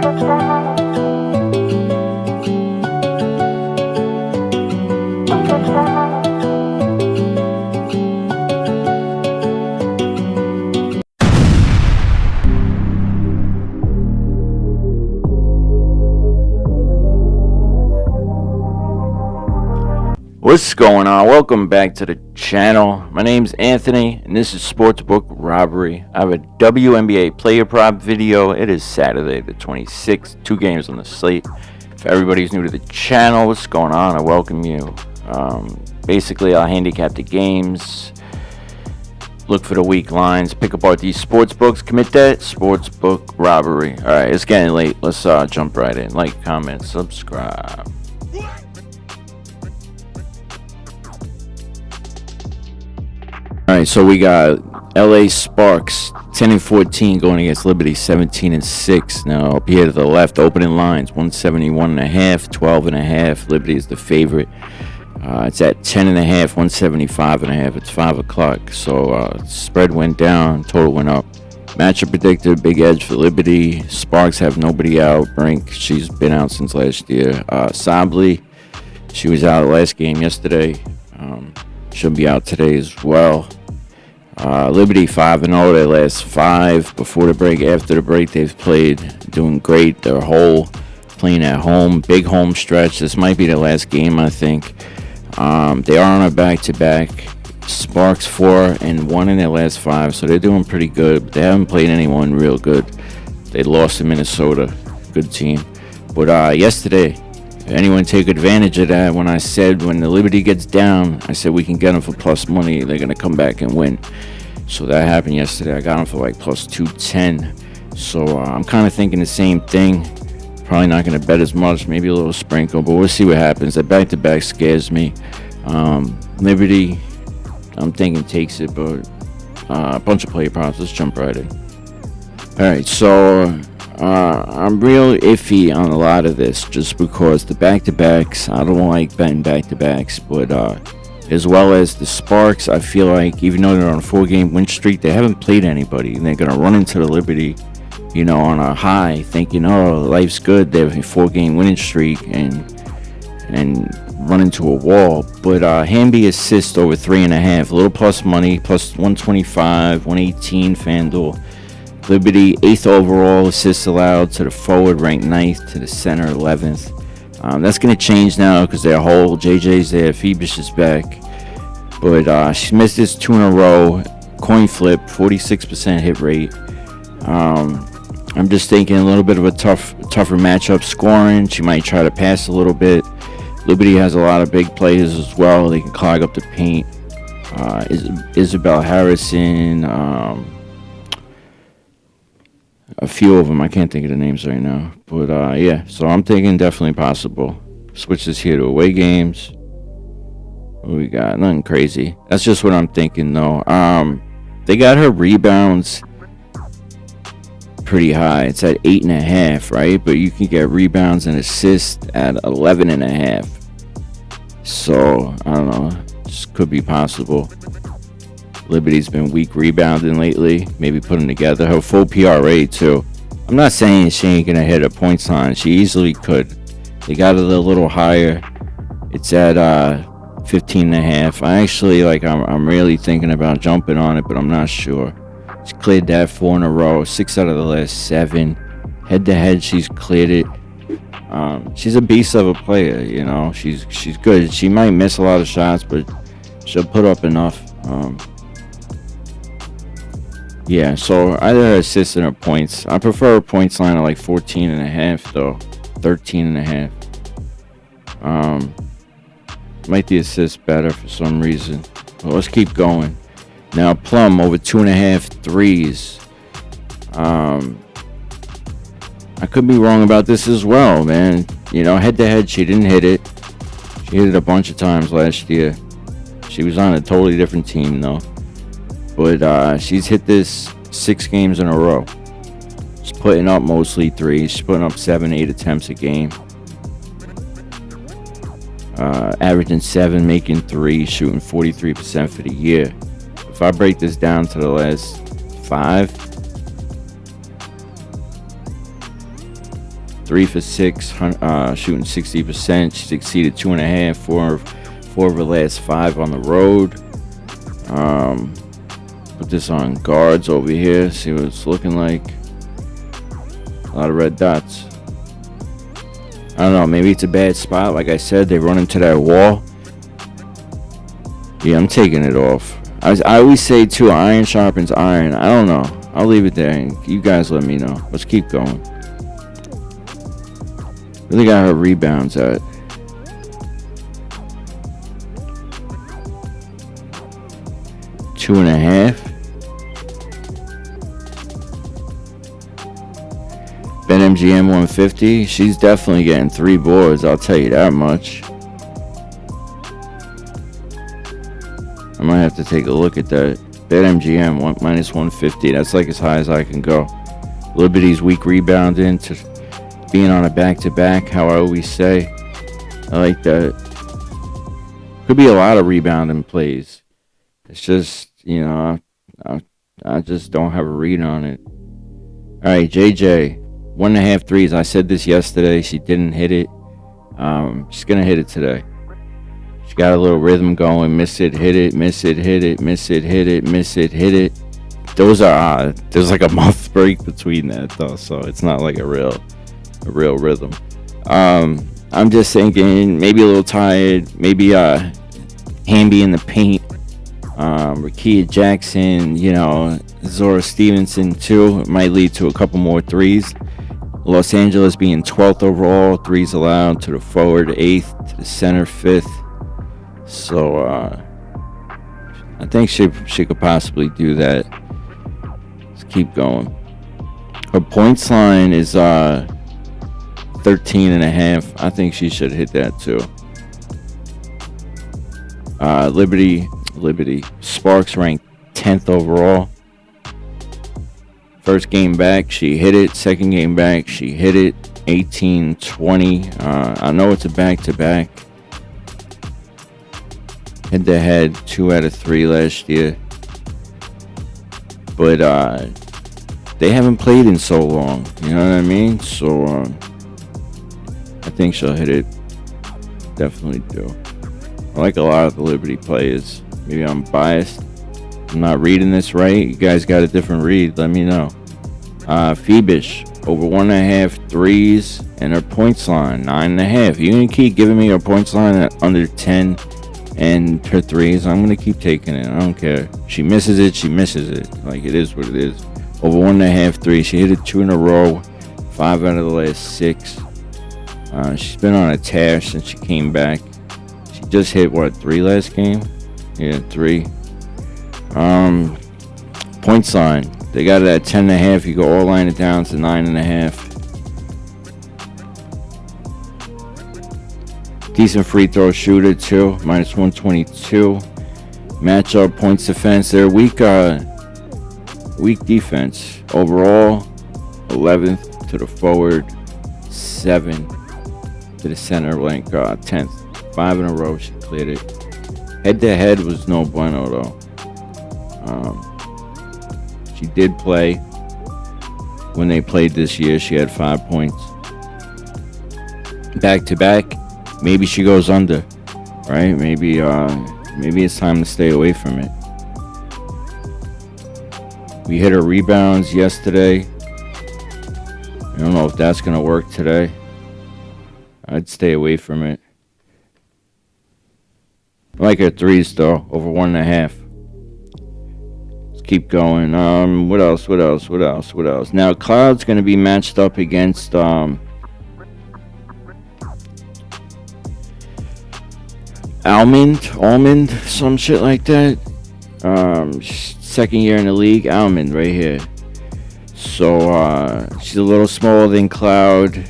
What's going on? Welcome back to the channel. My name's Anthony, and this is SportsBook-Robbery. I have a WNBA player prop video. It is Saturday the 26th. 2 games on the slate. If everybody's new to the channel, what's going on? I welcome you. Basically, I'll handicap the games, look for the weak lines, pick apart these sports books, commit that SportsBook-Robbery. All right, it's getting late. Let's jump right in. Like, comment, subscribe. Alright, so we got LA Sparks 10-14 going against Liberty 17-6. Now up here to the left, opening lines 171.5, 12.5. Liberty is the favorite. It's at 10.5, 175.5. It's 5 o'clock. So spread went down, total went up. Matchup predicted, big edge for Liberty. Sparks have nobody out. Brink, she's been out since last year. Sably, she was out last game yesterday. She'll be out today as well. Liberty 5-0, their last 5 before the break. After the break, they've played, doing great. They're whole, playing at home, big home stretch. This might be the last game, I think. They are on a back-to-back. Sparks 4-1 in their last 5, so they're doing pretty good. But they haven't played anyone real good. They lost to Minnesota, good team. But yesterday, anyone take advantage of that when I said when the Liberty gets down, I said we can get them for plus money. They're going to come back and win. So that happened yesterday. I got them for like plus 210. So I'm kind of thinking the same thing. Probably not going to bet as much, maybe a little sprinkle, but we'll see what happens. That back-to-back scares me. Liberty, I'm thinking takes it, but a bunch of player props. Let's jump right in. All right, so I'm real iffy on a lot of this just because the back-to-backs, I don't like betting back-to-backs, but as well as the Sparks, I feel like even though they're on a 4-game win streak, they haven't played anybody, and they're going to run into the Liberty, on a high, thinking, oh, life's good, they have a 4-game winning streak, and run into a wall. But Hamby assist over 3.5, a little plus money, plus 125, 118 Fanduel. Liberty 8th overall assists allowed to the forward, ranked 9th to the center, 11th. That's going to change now because they're whole. JJ's there, Phoebus is back. But she missed this 2 in a row. Coin flip, 46% hit rate. I'm just thinking a little bit of a tougher matchup scoring. She might try to pass a little bit. Liberty has a lot of big players as well. They can clog up the paint. Isabel Harrison, a few of them, I can't think of the names right now, but yeah, so I'm thinking definitely possible. Switches here to away games. What we got? Nothing crazy. That's just what I'm thinking though. They got her rebounds pretty high. It's at 8.5, right? But you can get rebounds and assists at 11.5. So I don't know. This could be possible. Liberty's been weak rebounding lately. Maybe put them together. Her full PRA too. I'm not saying she ain't gonna hit a points line. She easily could. They got it a little higher. It's at 15.5. I actually I'm really thinking about jumping on it, but I'm not sure. She's cleared that 4 in a row. 6 out of the last 7. Head to head, she's cleared it. She's a beast of a player. She's good. She might miss a lot of shots, but she'll put up enough. Yeah, so either assists or points. I prefer a points line of like 14.5 though. 13.5. Might the assist better for some reason. But let's keep going. Now Plum over 2.5 threes. I could be wrong about this as well, man. Head to head, she didn't hit it. She hit it a bunch of times last year. She was on a totally different team though. But she's hit this 6 games in a row. She's putting up mostly threes. She's putting up 7-8 attempts a game. Averaging 7, making 3, shooting 43% for the year. If I break this down to the last 5, 3 for 6, shooting 60%. She's exceeded 2.5, four of her last 5 on the road. Put this on guards over here. See what it's looking like. A lot of red dots. I don't know. Maybe it's a bad spot. Like I said, they run into that wall. Yeah, I'm taking it off. I always say, too, iron sharpens iron. I don't know. I'll leave it there. And you guys let me know. Let's keep going. Really got her rebounds at. Two and a half. BetMGM 150. She's definitely getting 3 boards. I'll tell you that much. I might have to take a look at that. BetMGM minus 150. That's like as high as I can go. Liberty's weak rebounding to being on a back-to-back. How I always say, I like that. Could be a lot of rebounding plays. It's just, I just don't have a read on it. All right, JJ, 1.5 threes. I said this yesterday. She didn't hit it. She's gonna hit it today. She got a little rhythm going. Miss it, hit it. Miss it, hit it. Miss it, hit it. Miss it, hit it. Those are there's like a month break between that though, so it's not like a real rhythm. I'm just thinking maybe a little tired. Maybe Hamby in the paint. Rakia Jackson, Zora Stevenson too. It might lead to a couple more threes. Los Angeles being 12th overall, threes allowed to the forward 8th, to the center 5th. So I think she could possibly do that. Let's keep going. Her points line is 13.5. I think she should hit that too. Liberty Sparks ranked 10th overall. First game back, she hit it. Second game back, she hit it. 18-20. I know it's a back-to-back. Head-to-head, 2 out of 3 last year. But they haven't played in so long. You know what I mean? So I think she'll hit it. Definitely do. I like a lot of the Liberty players. Maybe I'm biased. I'm not reading this right. You guys got a different read. Let me know. Phoebish, over 1.5 threes, and her points line, 9.5. You're going to keep giving me her points line at under 10 and her threes. I'm going to keep taking it. I don't care. She misses it, she misses it. Like, it is what it is. Over 1.5 threes. She hit it 2 in a row, 5 out of the last 6. She's been on a tear since she came back. She just hit, 3 last game? Yeah, 3. Points line. They got it at 10.5. You go all line it down to 9.5. Decent free throw shooter too. Minus 122. Matchup points defense. They're weak defense. Overall, 11th to the forward, 7 to the center, like 10th. 5 in a row. She cleared it. Head to head was no bueno though. She did play. When they played this year, she had 5 points. Back to back, maybe she goes under, right? Maybe it's time to stay away from it. We hit her rebounds yesterday. I don't know if that's gonna work today. I'd stay away from it. I like her threes though, over 1.5. Keep going. What else? Now, Cloud's going to be matched up against Almond, some shit like that. Second year in the league, Almond right here. So she's a little smaller than Cloud.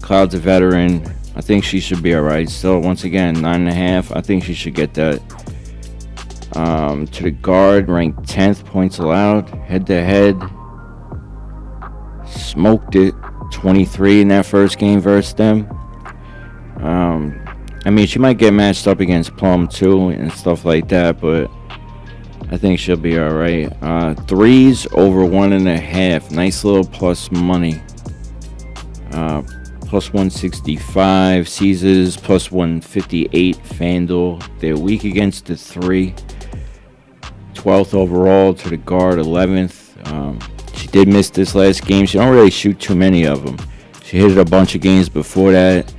Cloud's a veteran. I think she should be all right. Still, once again, 9.5. I think she should get that. To the guard, ranked 10th, points allowed, head-to-head, smoked it, 23 in that first game versus them. I mean, she might get matched up against Plum too and stuff like that, but I think she'll be all right. Threes over 1.5, nice little plus money. plus 165. Caesars plus 158. Fanduel, they're weak against the 3. 12th overall to the guard, 11th. She did miss this last game. She don't really shoot too many of them. She hit it a bunch of games before that.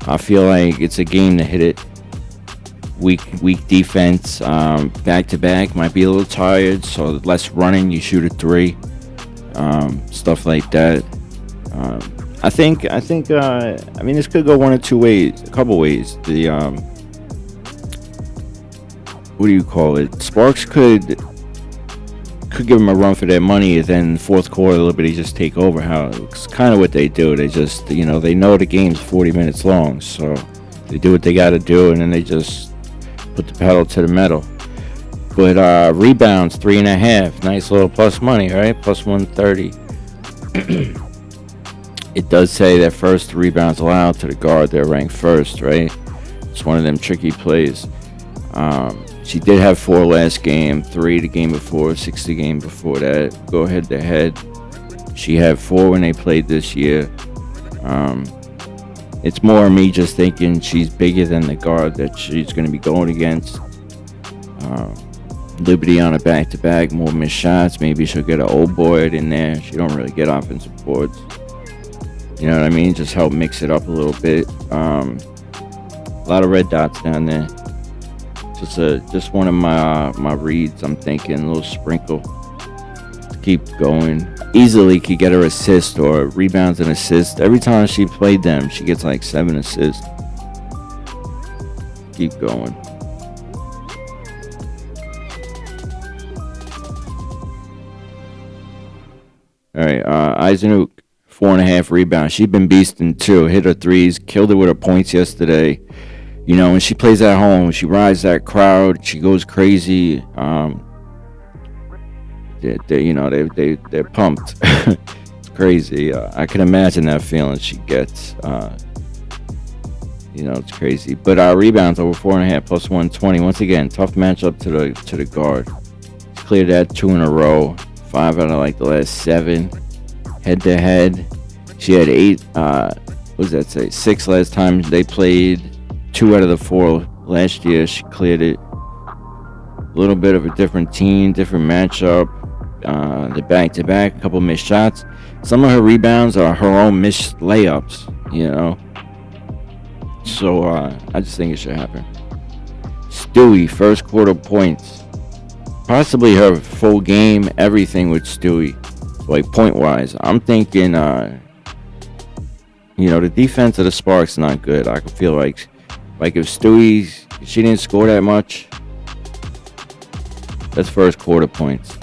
I feel like it's a game to hit it. Weak defense. Back to back might be a little tired, so less running. You shoot a 3. Stuff like that. I think. I mean, this could go one or two ways. A couple ways. The what do you call it? Sparks could give them a run for their money, and then fourth quarter, Liberty just take over. How it's kind of what they do. They just, they know the game's 40 minutes long, so they do what they got to do, and then they just put the pedal to the metal. But rebounds, 3.5, nice little plus money, right? Plus 130. It does say that first rebounds allowed to the guard, they're ranked first, right? It's one of them tricky plays. She did have 4 last game, 3 the game before, 6 the game before that. Go head to head. She had 4 when they played this year. It's more me just thinking she's bigger than the guard that she's going to be going against. Liberty on a back-to-back, more missed shots. Maybe she'll get an old boy in there. She don't really get offensive boards. You know what I mean? Just help mix it up a little bit. A lot of red dots down there. Just one of my reads. I'm thinking a little sprinkle to keep going. Easily could get her assist or rebounds and assists. Every time she played them, she gets like 7 assists. Keep going. All right, Eisenhook, 4.5 rebounds. She's been beasting too. Hit her threes, killed it with her points yesterday. When she plays at home, when she rides that crowd, she goes crazy. They're pumped. It's crazy. I can imagine that feeling she gets. It's crazy. But rebounds over 4.5 plus 120. Once again, tough matchup to the guard. She's cleared that 2 in a row. 5 out of like the last 7. Head to head, she had 8. What does that say? 6 last time they played. 2 out of the 4 last year. She cleared it. A little bit of a different team, different matchup. The back-to-back, a couple missed shots. Some of her rebounds are her own missed layups, So I just think it should happen. Stewie, first quarter points. Possibly her full game, everything with Stewie, like point-wise. I'm thinking, the defense of the Sparks not good. I could feel like if Stewie, she didn't score that much, that's first quarter points.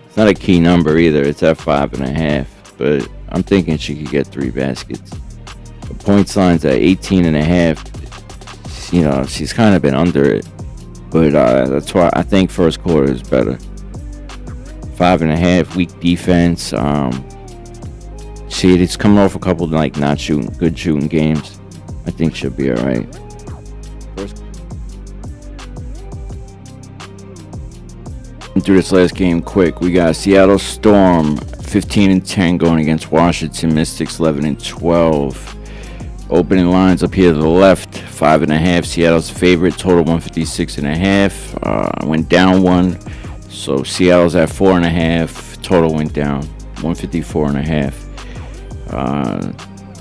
It's not a key number either. It's at 5.5, but I'm thinking she could get 3 baskets. The point line's at 18.5. She's kind of been under it, but that's why I think first quarter is better. 5.5, weak defense. It's coming off a couple not good shooting games. I think she'll be all right. Through this last game quick, we got Seattle Storm 15-10 going against Washington Mystics 11-12. Opening lines up here to the left, 5.5. Seattle's favorite, total 156.5. Went down 1, so Seattle's at 4.5. Total went down 154.5.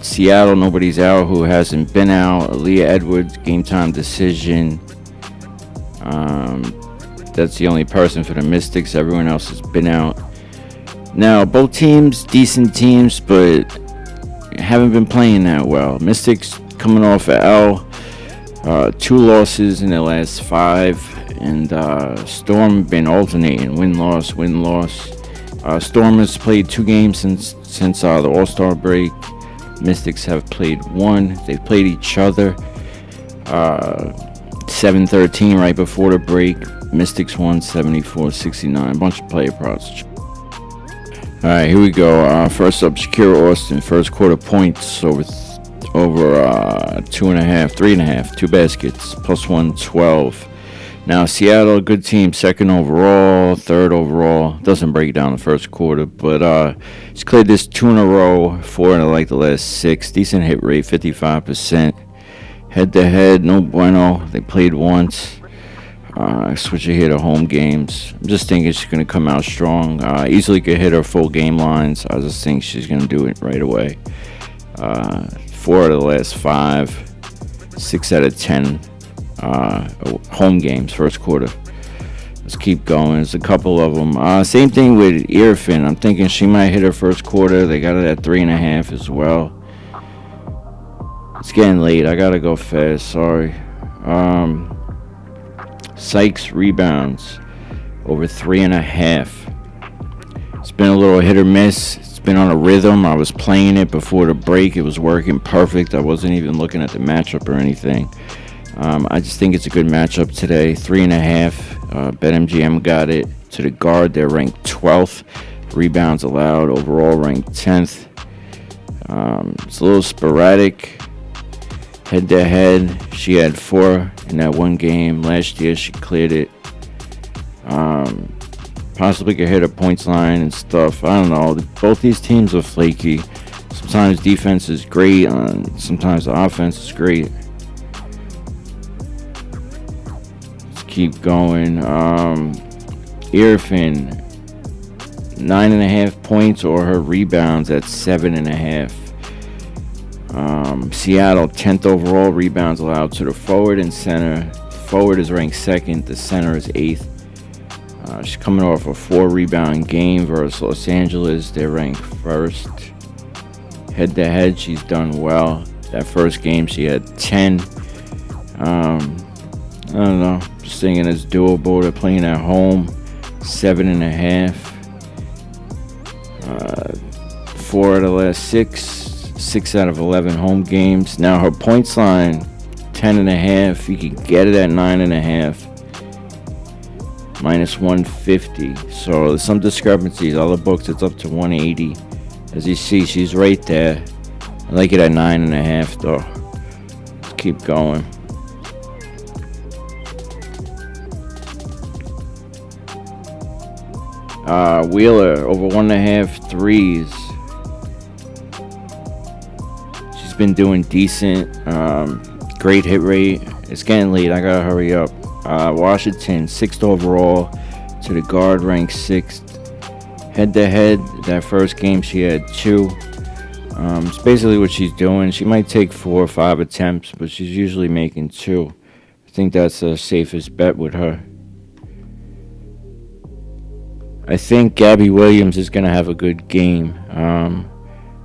Seattle, nobody's out who hasn't been out. Aaliyah Edwards, game time decision. That's the only person for the Mystics. Everyone else has been out. Now, both teams, decent teams, but haven't been playing that well. Mystics coming off an L. 2 losses in their last 5. And Storm been alternating. Win-loss, win-loss. Storm has played 2 games since the All-Star break. Mystics have played 1. They've played each other. 7-13 right before the break. Mystics won 74-69. Bunch of player props. All right, here we go. First up, Shakira Austin. First quarter points over 2.5, 3.5. 2 baskets. Plus 112. Now, Seattle, a good team, second overall, third overall. Doesn't break down the first quarter, but he's cleared this 2 in a row, 4 in like the last 6. Decent hit rate, 55%. Head-to-head, no bueno. They played once. Switch here to home games. I'm just thinking she's going to come out strong. Easily could hit her full game lines. I just think she's going to do it right away. 4 out of the last 5. 6 out of 10 home games, first quarter. Let's keep going. There's a couple of them. Same thing with Irfin. I'm thinking she might hit her first quarter. They got it at 3.5 as well. It's getting late. I gotta go fast. Sorry. Sykes rebounds over 3.5. It's been a little hit or miss. It's been on a rhythm. I was playing it before the break. It was working perfect. I wasn't even looking at the matchup or anything. I just think it's a good matchup today. 3.5. BetMGM got it to the guard. They're ranked 12th. Rebounds allowed. Overall ranked 10th. It's a little sporadic. Head to head, she had 4 in that one game. Last year she cleared it. Possibly could hit a points line and stuff. I don't know. Both these teams are flaky. Sometimes defense is great. Sometimes the offense is great. Let's keep going. Irfin, 9.5 points or her rebounds at 7.5. Seattle, 10th overall, rebounds allowed to the forward and center. Forward is ranked 2nd. The center is 8th. She's coming off a 4-rebound game versus Los Angeles. They're ranked 1st. Head-to-head, she's done well. That first game, she had 10. I don't know. Just thinking it's doable. They're playing at home. 7.5. 4 out of the last 6. 6 out of 11 home games. Now her points line, 10.5. You can get it at 9.5. Minus 150. So there's some discrepancies. Other books, it's up to 180. As you see, she's right there. I like it at 9.5 though. Let's keep going. Wheeler, over 1.5 threes. She's been doing decent. Great hit rate. It's getting late. I gotta hurry up. Washington, 6th overall to the guard, ranked 6th. Head-to-head, that first game she had 2. It's basically what she's doing. She might take 4 or 5 attempts, but she's usually making 2. I think that's the safest bet with her. I think Gabby Williams is going to have a good game.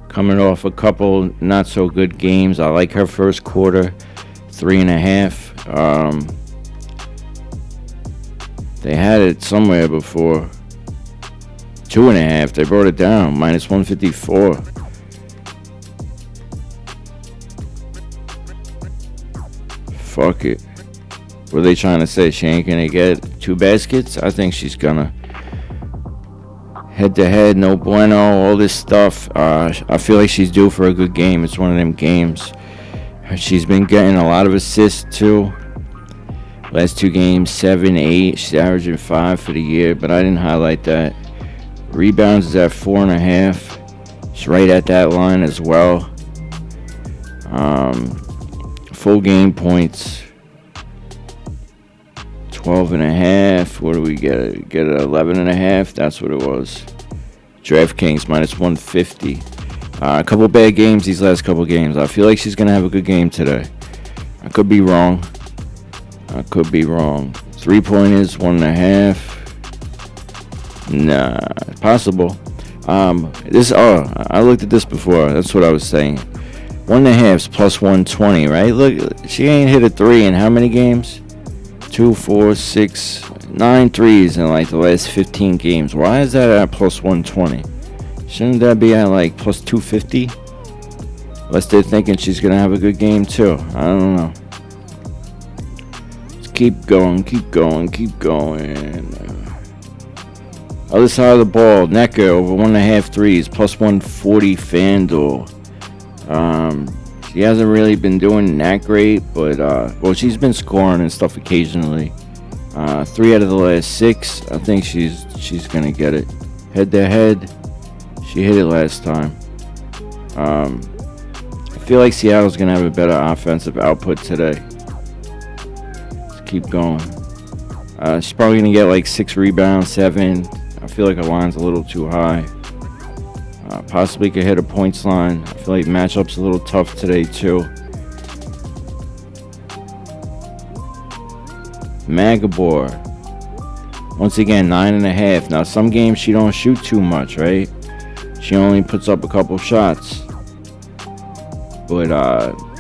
Coming off a couple not so good games. I like her first quarter, 3.5. They had it somewhere before. 2.5. They brought it down. Minus 154. Fuck it. What are they trying to say? She ain't gonna get 2 baskets? I think she's gonna. Head to head, no bueno, all this stuff. I feel like she's due for a good game. It's one of them games. She's been getting a lot of assists too. Last 2 games, 7, 8. She's averaging 5 for the year, but I didn't highlight that. Rebounds is at 4.5. She's right at that line as well. Full game points, 12.5. What do we get? Get it 11.5. That's what it was. Draftkings minus 150. A couple bad games these last couple games. I feel like she's gonna have a good game today. I could be wrong. 3-pointers, 1.5. Nah, possible. I looked at this before. That's what I was saying. 1.5's plus 120, right? Look, she ain't hit a 3 in how many games? 2, 4, 6, 9 threes in like the last 15 games. Why is that at plus 120? Shouldn't that be at like plus 250? Unless they're thinking she's gonna have a good game too. I don't know. Let's keep going. Other side of the ball, Necker over 1.5 threes, plus 140 Fanduel. She hasn't really been doing that great, but well, she's been scoring and stuff occasionally. 3 out of the last 6. I think she's gonna get it. Head to head, she hit it last time. I feel like Seattle's gonna have a better offensive output today. Let's keep going. She's probably gonna get like 6 rebounds, 7. I feel like her line's a little too high. Possibly could hit a points line. I feel like matchup's a little tough today too. Magabor. Once again, 9.5. Now some games she don't shoot too much, right? She only puts up a couple shots. But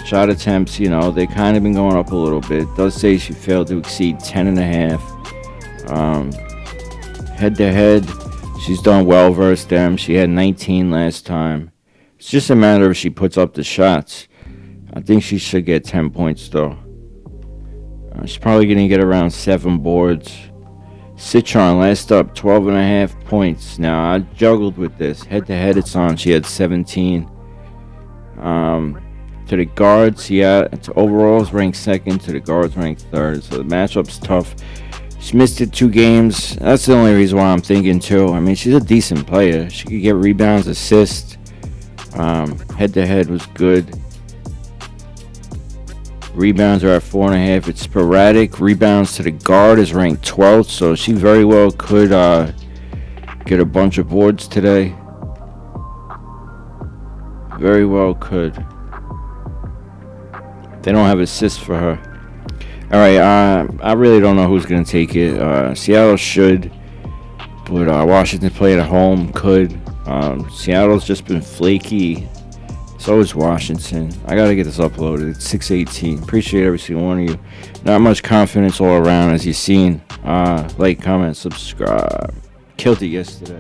shot attempts, they kind of been going up a little bit. It does say she failed to exceed 10.5. Head to head, she's done well versus them. She had 19 last time. It's just a matter of she puts up the shots. I think she should get 10 points though. She's probably going to get around 7 boards. Citron, last up, 12.5 points. Now, I juggled with this. Head to head, it's on. She had 17. To the guards, to overalls ranked 2nd. To the guards ranked 3rd. So the matchup's tough. She missed it 2 games. That's the only reason why I'm thinking too. I mean, she's a decent player. She could get rebounds, assists. Head to head was good. Rebounds are at 4.5. It's sporadic. Rebounds to the guard is ranked 12th, so she very well could get a bunch of boards today. Very well could. They don't have assists for her. All right, I really don't know who's going to take it. Seattle should, but Washington playing at home could. Seattle's just been flaky. So is Washington. I got to get this uploaded. It's 6:18. Appreciate every single one of you. Not much confidence all around, as you've seen. Like, comment, subscribe. Killed it yesterday.